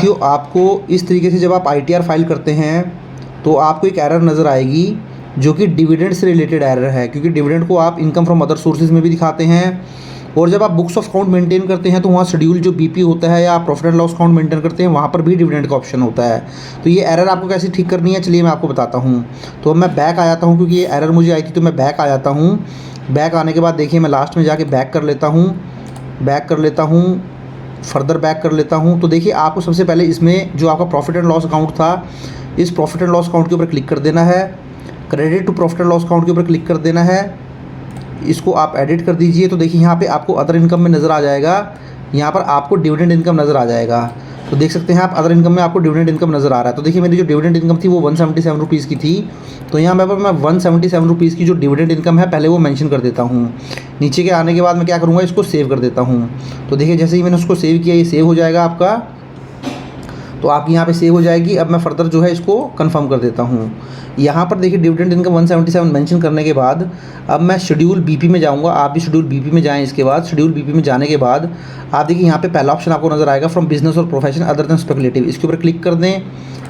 साथियों, आपको इस तरीके से जब आप ITR फाइल करते हैं तो आपको एक एरर नज़र आएगी जो कि डिविडेंड से रिलेटेड एरर है, क्योंकि डिविडेंड को आप इनकम फ्रॉम अदर सोर्सेज में भी दिखाते हैं और जब आप बुक्स ऑफ अकाउंट मेंटेन करते हैं तो वहाँ शेड्यूल जो BP होता है या आप profit and loss account maintain करते हैं वहाँ पर भी डिविडेंड का ऑप्शन होता है। तो ये एरर आपको कैसे ठीक करनी है, चलिए मैं आपको बताता हूँ। तो अब मैं बैक आ जाता हूँ, क्योंकि ये एरर मुझे आई थी तो मैं बैक आ जाता हूँ। बैक आने के बाद देखिए मैं लास्ट में जाके बैक कर लेता हूँ, फर्दर बैक कर लेता हूँ। तो देखिए आपको सबसे पहले इसमें जो आपका प्रॉफिट एंड लॉस अकाउंट था, इस प्रॉफिट एंड लॉस अकाउंट के ऊपर क्लिक कर देना है। Credit to profit and loss account के ऊपर क्लिक कर देना है, इसको आप एडिट कर दीजिए। तो देखिए यहाँ पे आपको अदर इनकम में नज़र आ जाएगा, यहाँ पर आपको डिविडेंड इनकम नज़र आ जाएगा। तो देख सकते हैं आप अदर इनकम में आपको डिविडेंड इनकम नज़र आ रहा है। तो देखिए मेरी जो डिविडेंड इनकम थी वो 177 रुपीज़ की थी। तो यहाँ पर मैं 177 रुपीज़ की जो डिविडेंड इनकम है पहले वो मेंशन कर देता हूँ। नीचे के आने के बाद मैं क्या करूँगा, इसको सेव कर देता हूँ। तो देखिए जैसे ही मैंने उसको सेव किया, ये सेव हो जाएगा आपका, तो आपकी यहाँ पे सेव हो जाएगी। अब मैं फर्दर जो है इसको कंफर्म कर देता हूँ। यहाँ पर देखिए डिविडेंड इनकम 177 मेंशन करने के बाद अब मैं शेड्यूल BP में जाऊँगा। आप भी शेड्यूल BP में जाएँ। इसके बाद शेड्यूल BP में जाने के बाद आप देखिए यहाँ पे पहला ऑप्शन आपको नज़र आएगा फ्रॉम बिजनेस और प्रोफेशन अदर देन स्पेकुलेटिव, इसके ऊपर क्लिक कर दें,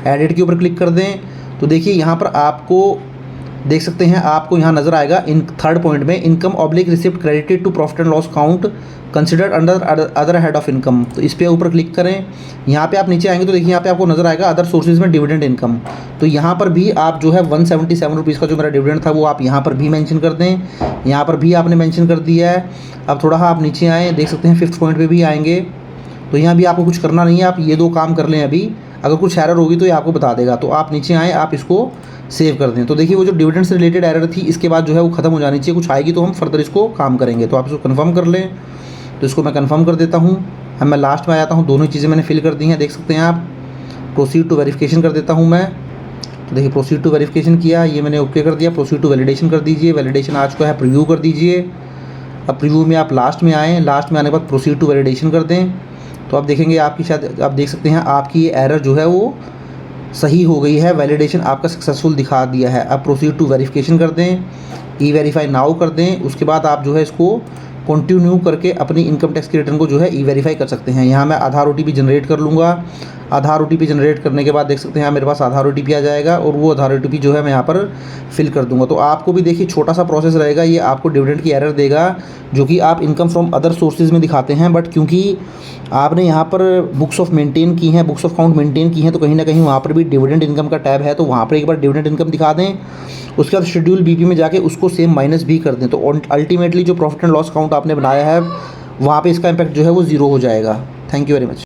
एडिट के ऊपर क्लिक कर दें। तो देखिए यहाँ पर आपको देख सकते हैं, आपको यहाँ नज़र आएगा इन थर्ड पॉइंट में income oblique receipt credited to profit and loss account considered under other head of income. तो इस पे ऊपर क्लिक करें। यहाँ पे आप नीचे आएंगे तो देखिए यहाँ पे आपको नज़र आएगा अदर सोर्सेज में डिविडेंड इनकम। तो यहाँ पर भी आप जो है 177 रुपीज़ का जो मेरा डिविडेंड था वो आप यहाँ पर भी मेंशन कर दें। यहाँ पर भी आपने मेंशन कर दिया है। अब थोड़ा आप नीचे आएँ, देख सकते हैं 5th पॉइंट पर भी आएँगे। तो यहाँ भी आपको कुछ करना नहीं है, आप ये 2 काम कर लें अभी। अगर कुछ एरर होगी तो ये आपको बता देगा। तो आप नीचे आएँ, आप इसको सेव कर दें। तो देखिए वो जो डिविडेंड से रिलेटेड एरर थी इसके बाद जो है वो ख़त्म हो जानी चाहिए। कुछ आएगी तो हम फर्दर इसको काम करेंगे। तो आप इसको कंफर्म कर लें। तो इसको मैं कंफर्म कर देता हूँ। अब मैं लास्ट में आ जाता हूँ, दोनों चीज़ें मैंने फिल कर दी हैं, देख सकते हैं आप। प्रोसीड टू वेरिफिकेशन कर देता हूँ मैं। तो देखिए प्रोसीड टू वेरिफिकेशन किया, ये मैंने ओके कर दिया। प्रोसीड टू वैलिडेशन कर दीजिए, वैलिडेशन आ चुका है, प्रीव्यू कर दीजिए। अब प्रीव्यू में आप लास्ट में आएँ, लास्ट में आने के बाद प्रोसीड टू वैलिडेशन कर दें। तो आप देखेंगे आपकी शायद आप देख सकते हैं आपकी ये एरर जो है वो सही हो गई है, वैलिडेशन आपका सक्सेसफुल दिखा दिया है। अब प्रोसीड टू वेरिफिकेशन कर दें, ई-वेरीफाई नाउ कर दें। उसके बाद आप जो है इसको कंटिन्यू करके अपनी इनकम टैक्स की रिटर्न को जो है ई-वेरीफाई कर सकते हैं। यहाँ मैं आधार OTP जनरेट कर लूँगा। आधार OTP जनरेट करने के बाद देख सकते हैं मेरे पास आधार OTP आ जाएगा और वो आधार OTP जो है मैं यहाँ पर फिल कर दूँगा। तो आपको भी देखिए छोटा सा प्रोसेस रहेगा, ये आपको डिविडेंड की एरर देगा जो कि आप इनकम फ्रॉम अदर सोर्सेज में दिखाते हैं, बट क्योंकि आपने यहाँ पर बुक्स ऑफ मेंटेन की हैं, बुक्स ऑफ अकाउंट मेंटेन की हैं, तो कहीं ना कहीं वहाँ पर भी डिविडेंड इनकम का टैब है। तो वहाँ पर एक बार डिविडेंड इनकम दिखा दें, उसके बाद शेड्यूल BP में जाके उसको सेम माइनस भी कर दें। तो अल्टीमेटली जो प्रॉफिट एंड लॉस अकाउंट आपने बनाया है वहाँ पे इसका इम्पैक्ट जो है वो 0 हो जाएगा। Thank you very much.